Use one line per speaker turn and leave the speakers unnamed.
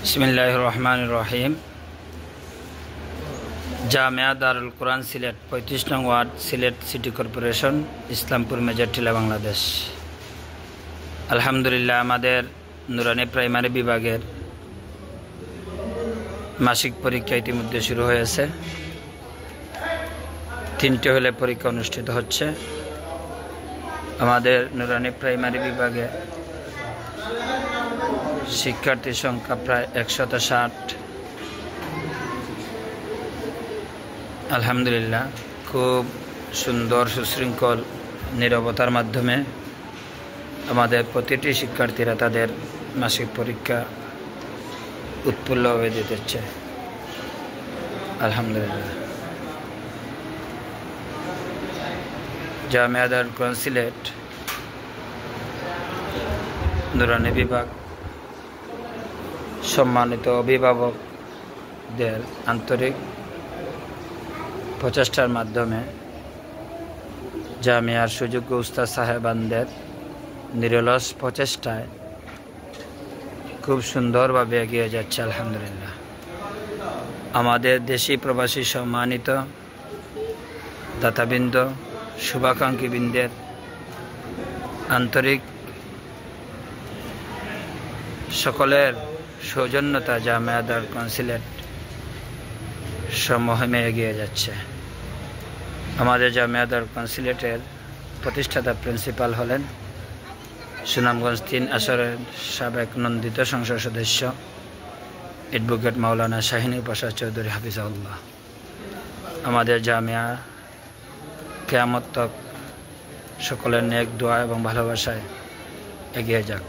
बिस्मिल्लाहिर रहमानिर रहीम। জামিয়া দারুল কুরআন সিলেট 35 নং ward, Sylhet city corporation, Islampur Majortila, Bangladesh. আলহামদুলিল্লাহ, আমাদের নুরানি প্রাইমারি বিভাগের মাসিক পরীক্ষা ইতিমধ্যে শুরু হয়েছে। 3টে হলে পরীক্ষা অনুষ্ঠিত হচ্ছে। আমাদের নুরানি প্রাইমারি বিভাগে শিক্ষার্থীর সংখ্যা প্রায় 160। আলহামদুলিল্লাহ, খুব সুন্দর সুশৃঙ্খল নীরবতার মাধ্যমে আমাদের প্রতিটি শিক্ষার্থীরা তাদের মাসিক পরীক্ষা উৎফুল্লভাবে দিতেছে। আলহামদুলিল্লাহ। জামিয়া দারুল কুরআন সিলেট নুরানি বিভাগ সম্মানিত অভিভাবকদের আন্তরিক প্রচেষ্টার মাধ্যমে জামিয়ার সুযোগ্য উস্তাদ সাহেবানদের নিরলস প্রচেষ্টায় খুব সুন্দরভাবে এগিয়ে যাচ্ছে। আলহামদুলিল্লাহ। আমাদের দেশি প্রবাসী সম্মানিত দাতাবৃন্দ, শুভাকাঙ্ক্ষীবৃন্দের আন্তরিক সকলের সৌজন্যতা জামিয়া দারুল কুরআন সিলেট সমমহিমে এগিয়ে যাচ্ছে। আমাদের জামিয়া দারুল কুরআন সিলেটের প্রতিষ্ঠাতা প্রিন্সিপাল হলেন সুনামগঞ্জ 3 আসরের সাবেক নন্দিত সংসদ সদস্য অ্যাডভোকেট মাওলানা শাহিনী প্রসাদ চৌধুরী হাফিজাহুল্লাহ। আমাদের জামিয়া কিয়ামত তক সকলের নেক দোয়া এবং ভালোবাসায় এগিয়ে যাক।